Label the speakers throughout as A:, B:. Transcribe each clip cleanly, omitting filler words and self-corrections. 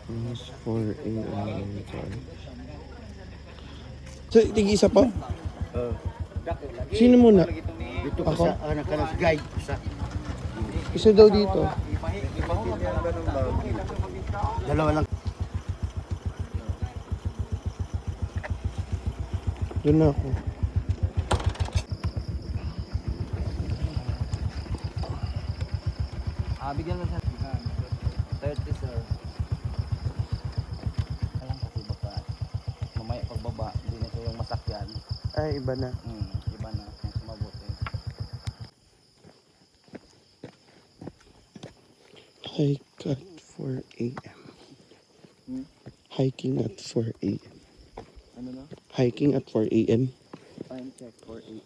A: Almost 4 a.m. So, tig-isa po? Sino muna?
B: Dito ka
A: Ako?
B: sa anak ka ng guide.
A: Isa daw dito.
B: Dalawa lang.
A: Doon na ako.
C: Bigyan mo sa 30 sir. Alam kasi baka mamaya pagbaba, hindi na siya yung masakyan.
A: Ay, iba na.
C: Iba na, mas mabuti.
A: Hike at 4 a.m. Hiking at 4 a.m.
C: Ano na?
A: Hiking at 4 a.m.
C: Time check for 8.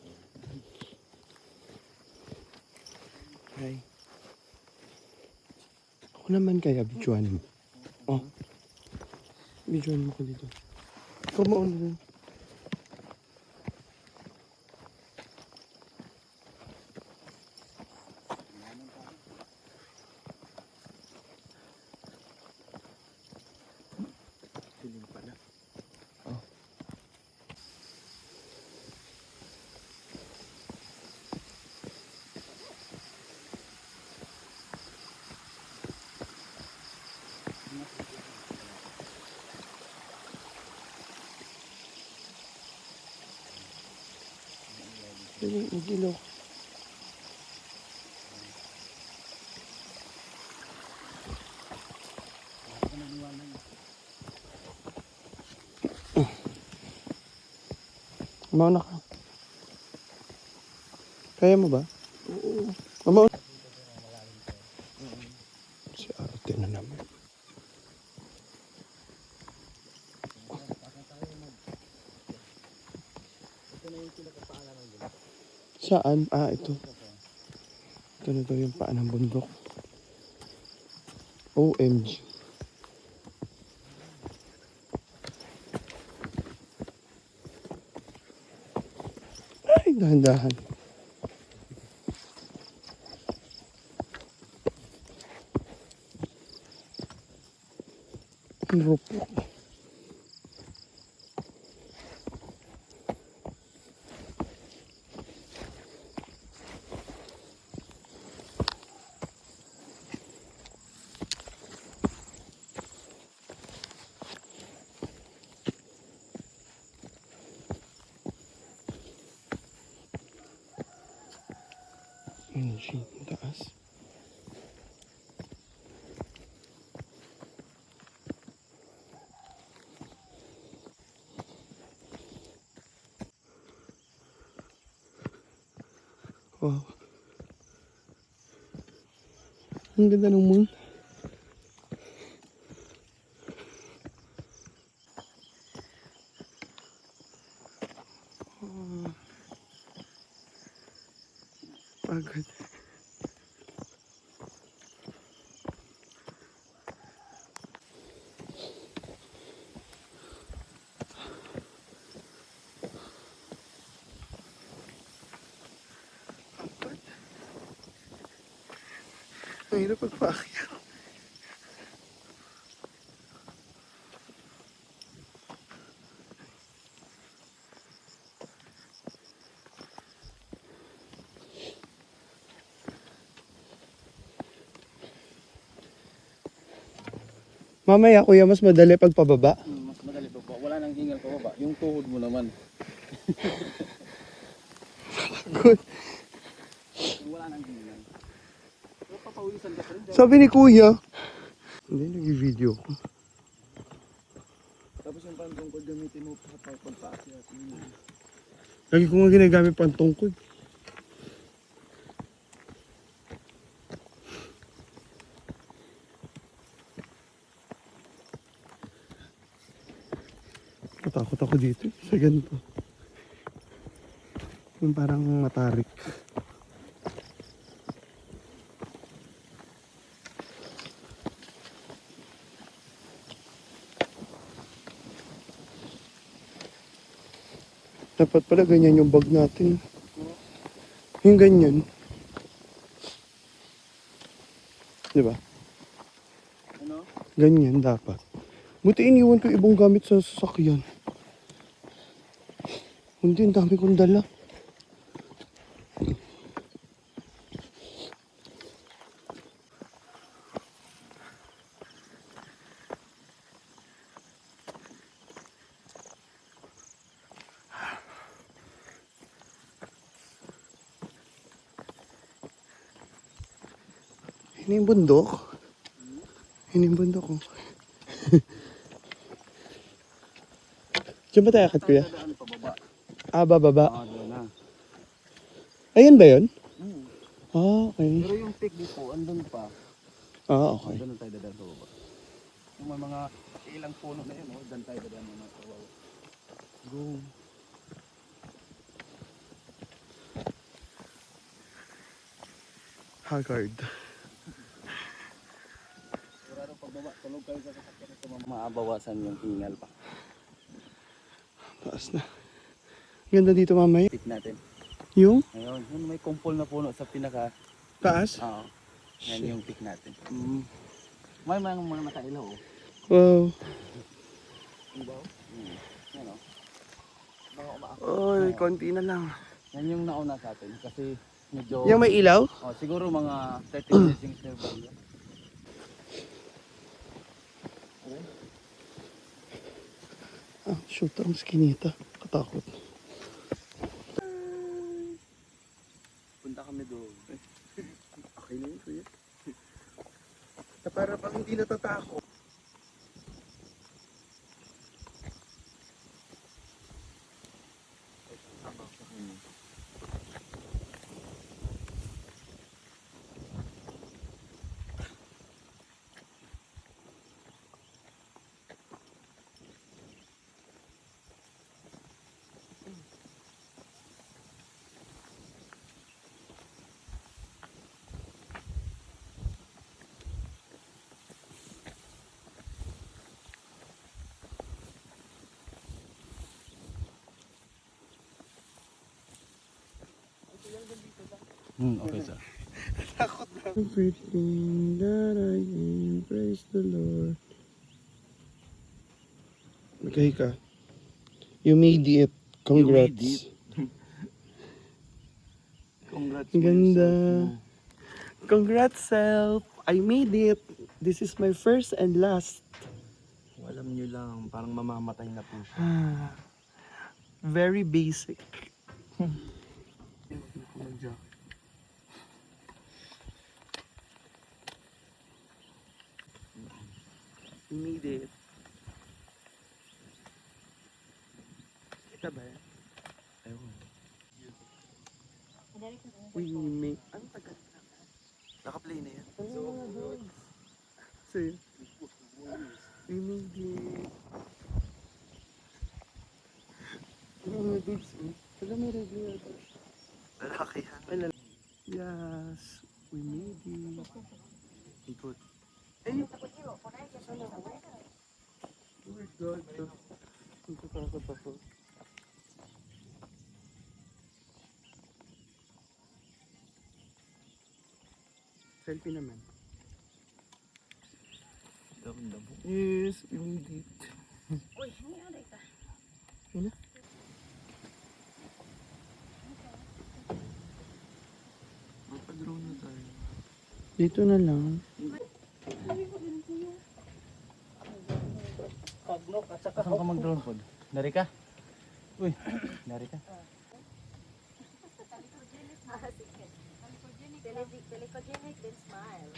A: Hi. Ako naman kaya, bidyuan mo. Oh. Bidyuan mo ko dito. Ikaw mauna dun. Siling pala. Oh. Dali, mag-ilaw. Mauna ka. Kaya mo ba? Oo. Mauna. Si ate na naman. Saan? Ah, ito. Ito na daw yung paan ng bundok. OMG. Ay, dahan-dahan. Ang rupok. OMG, ang taas. Wow. Ang ganda ng moon. Pagod. Ang hirap pagpaakyat. Mamaya kuya, mas madali pag pababa.
C: Mas madali pa po. Wala nang hingal pa baba. Yung tuhod mo naman.
A: Good.
C: Wala nang hingal. Pero papawisan ka pa rin.
A: Sabi ni kuya. Hindi, nag-video ko.
C: Tapos yung pantungkod gamitin mo sa pagpaakyat.
A: Lagi ko nga ginagamit pang tungkod. Natakot ako dito sa ganito. Yung parang matarik. Dapat pala ganyan yung bag natin. Yung ganyan. Di ba?
C: Ano?
A: Ganyan dapat. Buti iniwan ko yung ibang gamit sa sasakyan. Hindi, ang dami kong dala. Yun yung bundok. Yun yung bundok ko. Diyan ba tayo akit, kuya?
C: Dadaan pababa.
A: Ah, bababa.
C: Doon na.
A: Ayan ba yun?
C: Hmm.
A: Ah, okay.
C: Pero yung peak dito, andun pa.
A: Ah, okay.
C: Doon tayo dadaan pababa. Yung may mga ilang puno na yun, doon tayo dadaan mga pababa. Go.
A: Haggard.
C: Sigurado pagbaba, tulog kayo sa sasakyan ito, maabawasan yung hingal pa.
A: Taas na. Ganda dito mamaya.
C: Peak natin.
A: Yung
C: Ayun, yun may kumpol na puno sa pinaka.
A: taas.
C: Oo. Yan yung peak natin. May mga nakailaw.
A: Wow.
C: Ilaw? Yan o. Mga umaakit.
A: Oy, konti na lang.
C: Yan yung nauna sa atin kasi medyo...
A: Yung may ilaw?
C: Oh, siguro mga 30 minutes yung interval yan.
A: Ah, shoot, ang skinita. Katakot.
C: Punta kami doon.
A: Okay na yun, kuya. Na para pag hindi natatakot.
C: Okay sir.
A: Everything that I am, praise the Lord. Okay ka. You made it. Congrats.
C: You made it. Congrats.
A: Ang ganda. Congrats, self. I made it. This is my first and last.
C: Alam nyo lang, parang mamamatay na po siya.
A: Very basic. We made it. Kita ba yan?
C: Ayun.
A: We made... Ang tagal na.
C: Naka-play na yan.
A: So, we made it. Ano mga dudes, eh? Wala may regular dudes.
C: Lalaki yan.
A: Ay, yes, we made it.
C: Ikot.
A: Eh, sana ako. Oh my God. Natatakot ako. Selfie naman.
C: Damo-damo.
A: Yes, we made it.
D: Uy, hindi ada ita.
A: Ano?
C: Magpa-drone na tayo.
A: Dito na lang.
C: Saan ka mag-drone pod? Dari ka? Uy, dari ka?
D: Telecogenic, then smile.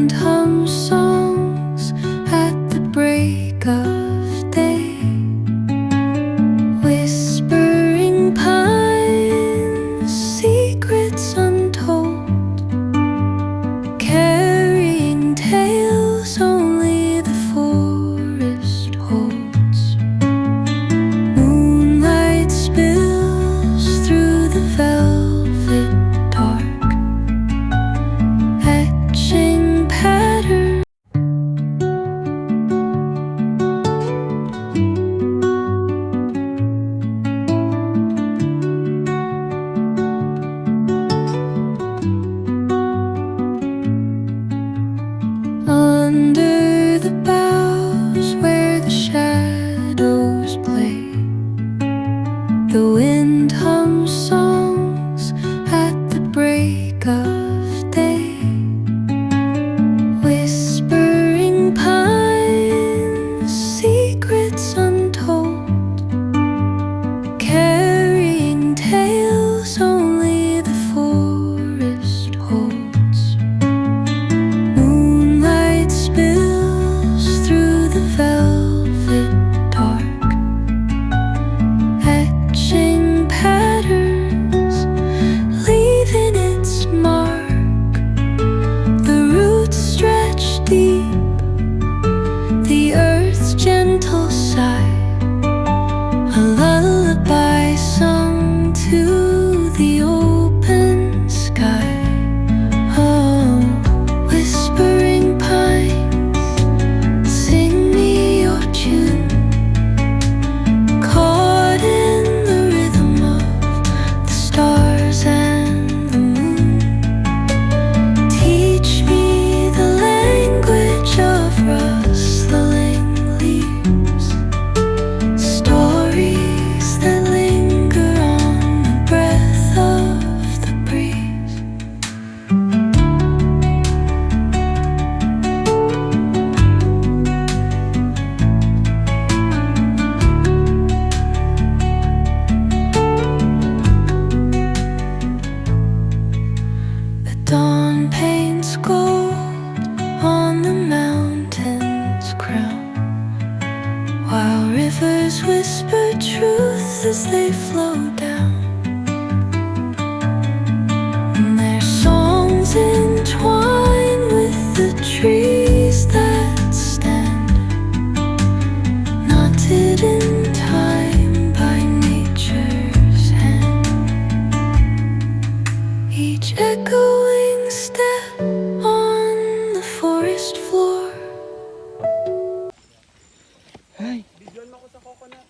E: wind hums songs at the break of day, whispering pines, secrets untold, carrying tales only the forest holds. Moonlight spills through the velvet dark, etching patterns. Under the boughs where the shadows play, the wind hums songs at the break of day, whispering pines, secrets untold, carrying tales only the forest holds. Moonlight spills through the velvet dark, etching patterns, leaving its mark. The roots stretch deep, the earth's gentle sigh, a lullaby sung to the open sky. Oh, whispering pines, sing me your tune, caught in the rhythm of the stars and the moon. Teach me the language of rustling leaves, stories that linger on the breath of the breeze. The dawn paints gold on the mountain's crown, while rivers whisper truth as they flow down. And their songs entwine with the trees that stand, knotted in time by nature's hand. Each echoing step on the forest floor.
A: Ay,
C: Bigyan mo ko sa coconut.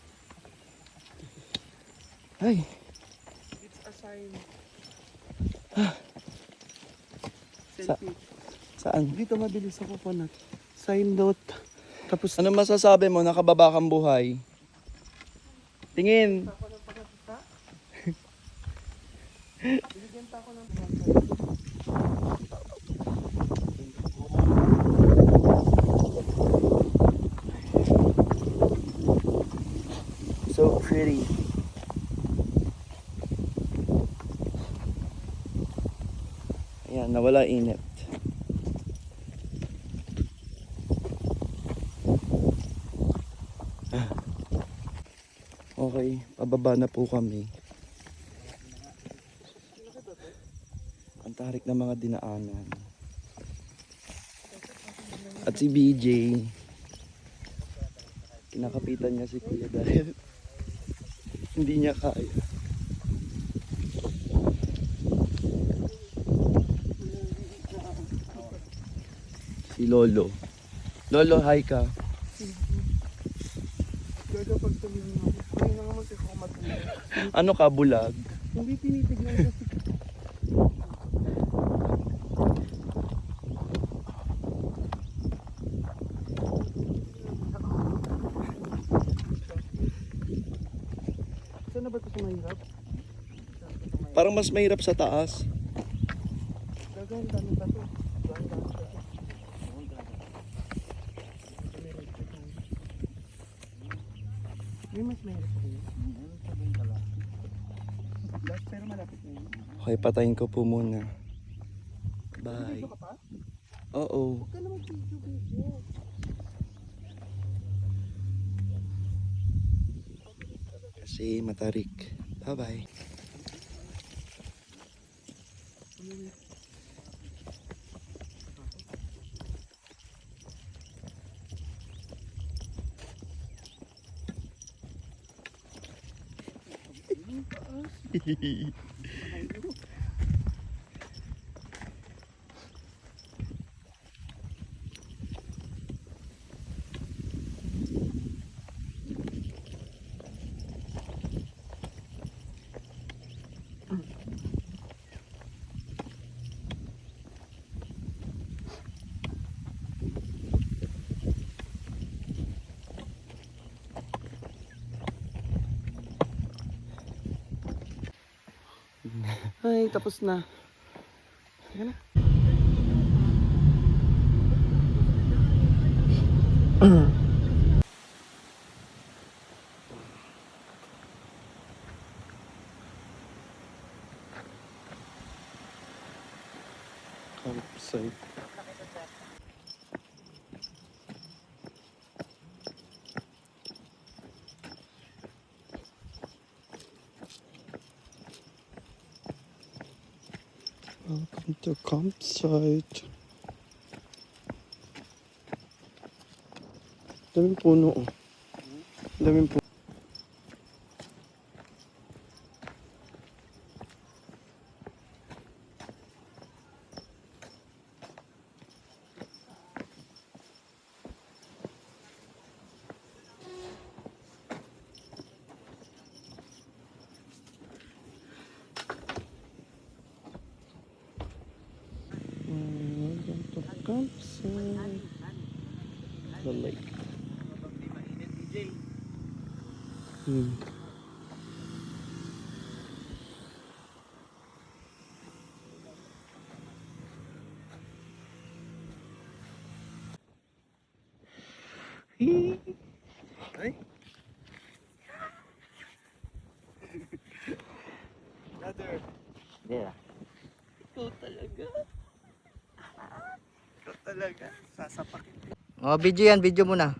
A: ay.
C: It's a sign.
A: Sa-
C: Selfie.
A: Saan?
C: Dito mabilis sa coconut. Sign note. Tapos
A: Ano masasabi mo? Nakababa kang buhay. Tingin.
C: binigyan pa ako ng
A: So pretty. Ayan, nawala init. Okay, pababa na po kami. Ang tarik ng mga dinaanan. At si BJ, kinakapitan niya si Kuya dahil hindi niya kaya. Si Lolo. Lolo, hi ka.
C: Gaga pag tumingin mo. Kaya nga naman si coconut.
A: Ano ka, bulag?
C: Hindi tinitignan kasi. Saan na ba ito sa mahirap?
A: Parang mas mahirap sa taas.
C: Gagawin dami pa ito. May mas mahirap pa rin. Last pero malapit na yun.
A: Okay, patayin ko po muna. Bye.
C: Dito ka pa?
A: Oo.
C: Huwag ka naman video.
A: Kasi matarik. Bye-bye. Ay, tapos na. Teka na. Campsite. Welcome to campsite. Daming puno oh. Daming puno. Welcome to campsite. The lake.
C: Di mainit, DJ.
A: Hmm.
C: Ay. Brother.
B: Yeah.
C: Ikaw talaga. Ikaw talaga. Sasapakin.
B: Oh, video yan. Video muna.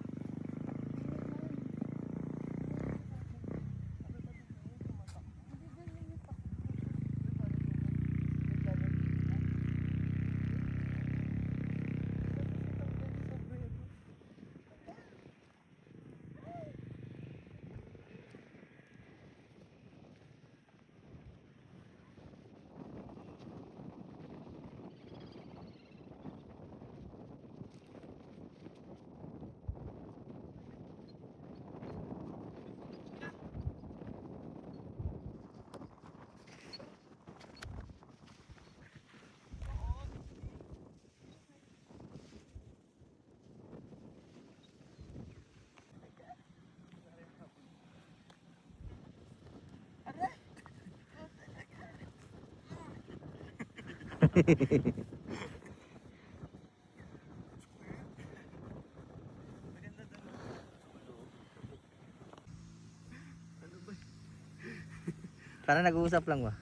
B: Para nag-uusap lang ba?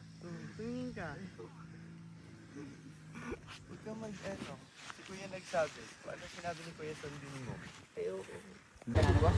C: Tingin ka. Huwag ka mag-ano. Si Kuya nagsabi. Paano sinabi ni Kuya sandin mo? Ayoko. Ano ba?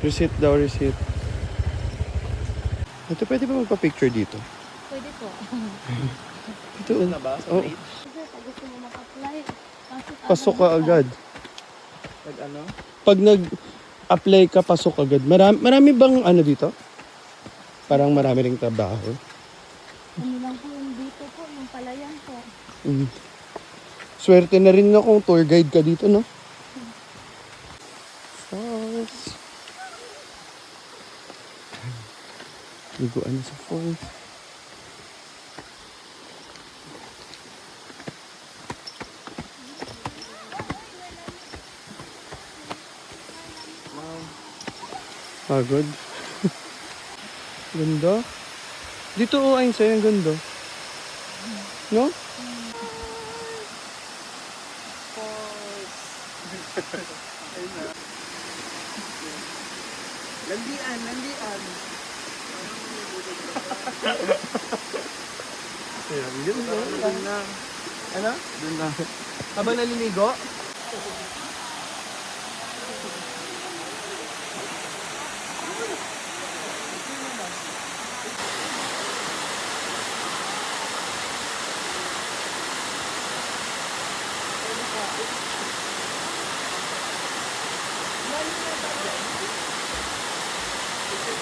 A: Receipt daw, receipt. Ito, pwede ba magpa-picture dito?
D: Pwede po.
A: Ito,
C: Na ba?
A: oh.
D: Kasi pag gusto mo mag-apply, kasi
A: pasok ka agad.
C: Nag ano?
A: Pag nag-apply ka, pasok agad. Marami bang ano dito? Parang marami ring trabaho.
D: Ano lang po yung dito po, yung palayan po.
A: Mm. Swerte na rin na kung tour guide ka dito, no? Falls. Liguan sa falls. Pagod. Ganda. Dito ayun sa'yo, ang ganda. No?
C: Landian, landian. Doon na. Ano? Doon na. Habang naliligo?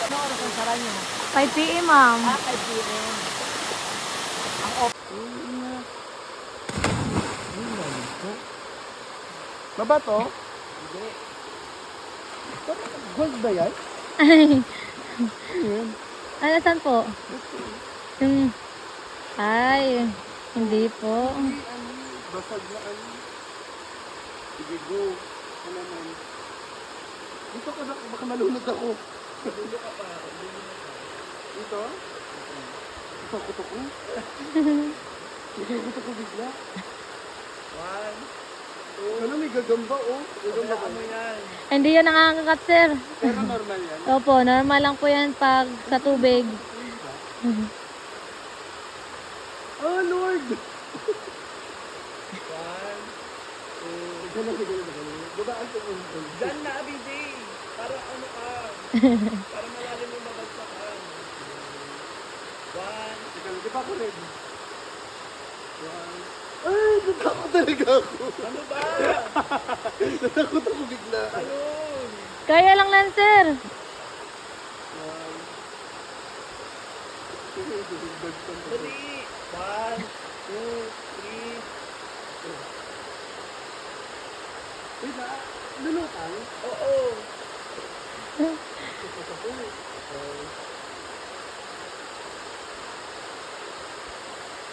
D: Ano oras ang sara niyo? 5 p.m. ma'am. 5 p.m.
C: Baba to? Hindi. Gold ba yan?
D: Ano, saan po? Yung... Ay, hindi po.
C: Basag na ano. Sige, go. Ano naman? Dito ka na, baka malunod ako. Dulo ka pa. Dito? Ito, kuto ko. Ito, kuto ko bigla. 1, 2. Ano, may gagamba, oh. Gagamba ko. Ano yan?
D: Hindi yun nakakakat, sir.
C: Pero normal yan.
D: Opo, normal lang po yan pag sa tubig.
C: Oh, Lord! 1, 2. Babaan ko mo. Diyan na, BJ. Para ano ka. Para malalim yung mabagsakan. 1. Di ba ako ready? 1. Ay, natakot talaga ako. Ano ba? Natakot ako bigla. Ayun.
D: Kaya lang lang, sir.
C: 1. 3. 1, 2, 3. Wait na, lulutang? Oo.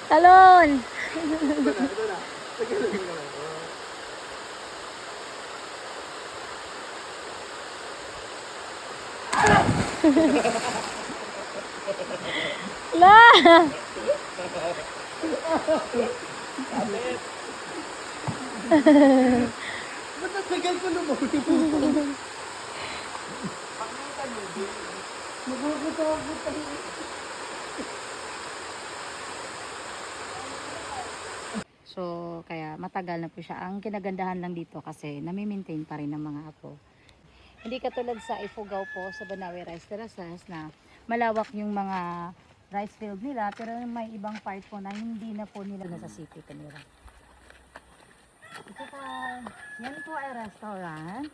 D: Talon!
C: Ito na. Tagalan mo na.
D: La!
C: Ba't natagal ko lumawin yung puto? Pakitan mo, Jay. Nagugutot ako.
F: So, kaya matagal na po siya. Ang kinagandahan lang dito kasi nami-maintain pa rin ng mga apo. Hindi katulad sa Ifugao po, sa Banawe Rice Terraces na malawak yung mga rice field nila, pero may ibang part po na hindi na po nila nasa city kanila. Ito pa, yan po ay restaurant.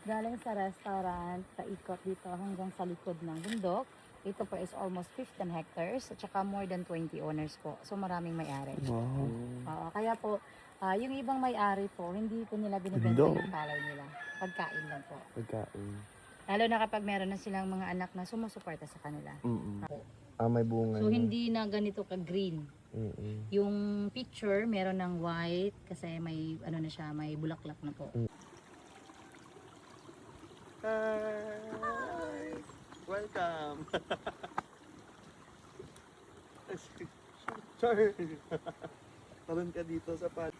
F: Galing sa restaurant, paikot dito hanggang sa likod ng bundok. Ito po is almost 15 hectares at saka more than 20 owners po. So maraming may-ari.
A: Wow.
F: Kaya po, yung ibang may-ari po, hindi po nila binibenta
A: Hello.
F: yung palay nila. Pagkain lang po.
A: Pagkain.
F: Lalo na kapag meron na silang mga anak na sumusuporta sa kanila.
A: May bunga.
F: So hindi na ganito ka-green. Yung picture, meron ng white kasi may ano na siya, may bulaklak na po.
C: Hi! Welcome! Sure! Talon ka dito sa pat.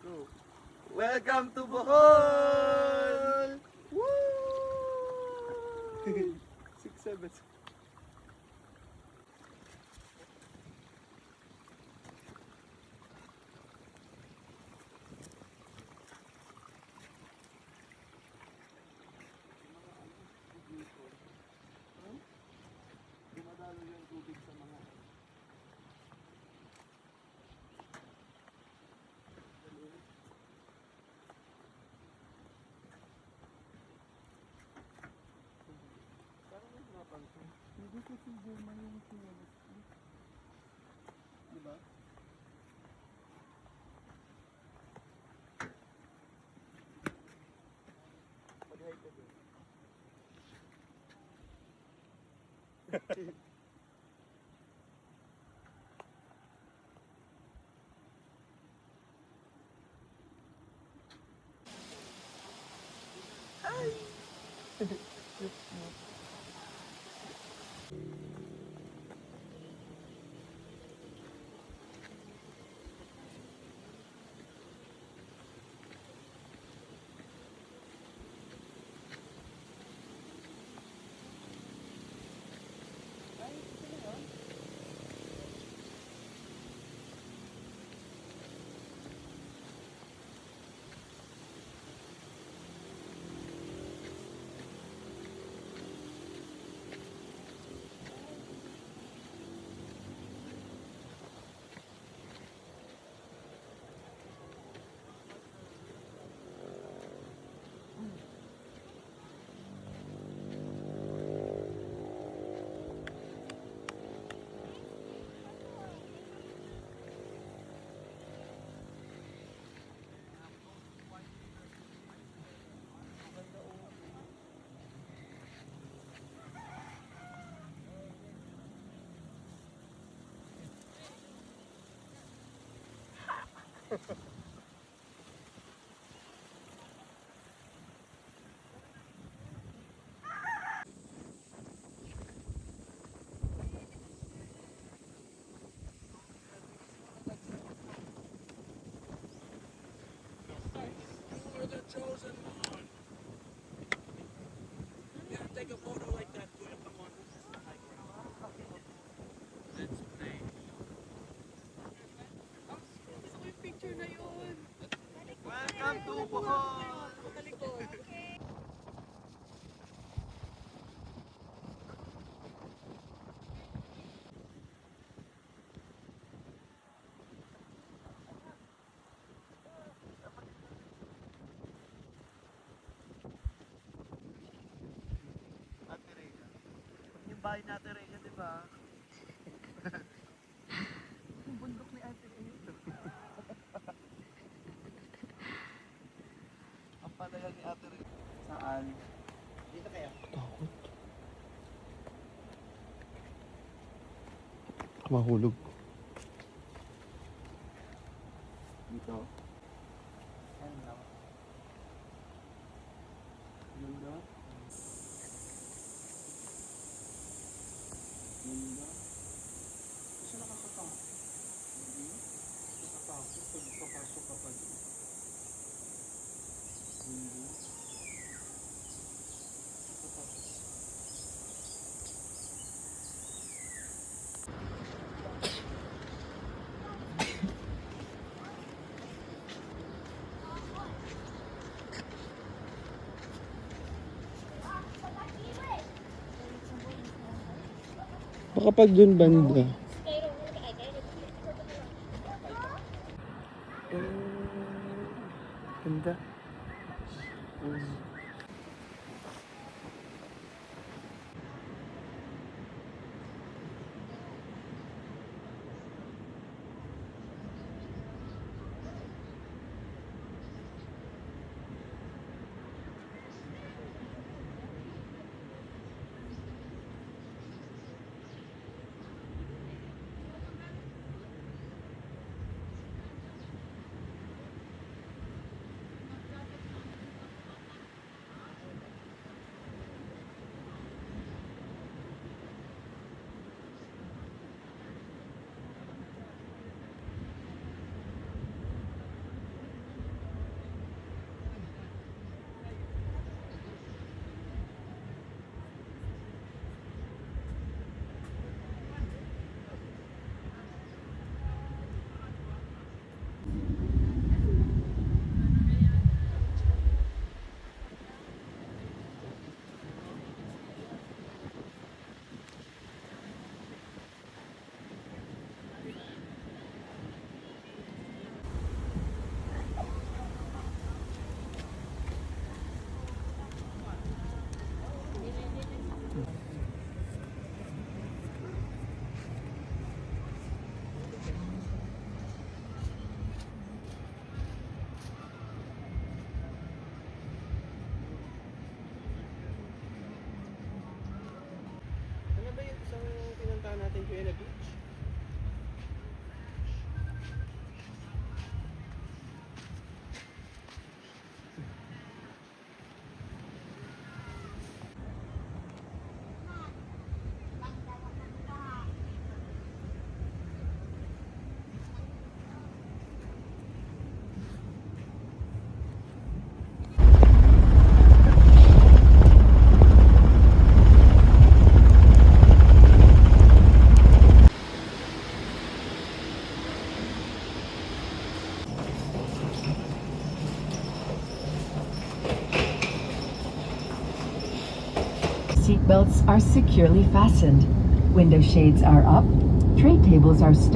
C: Go! Welcome to Bohol! Woo! 6, 7. Dumadalo yung tubig sa mga Diba? Mag-hi ka doon. Welcome to Bohol! Ate Rhea. Yung bahay ni Ate Rhea, di ba? Yung bundok ni Ate Rhea. Ang palayan ni Ate Rhea. Saan? Dito kayo.
A: Takot. Mahulog.
C: Dito. Ganda. Ganda. Kasi nakakatakot. Hindi. Nakakatakot pag papasok ka pa dito. Ganda. Nakakatakot.
A: Baka pag dun banda. Ganda.
G: seatbelts are securely fastened. Window shades are up. Tray tables are stowed.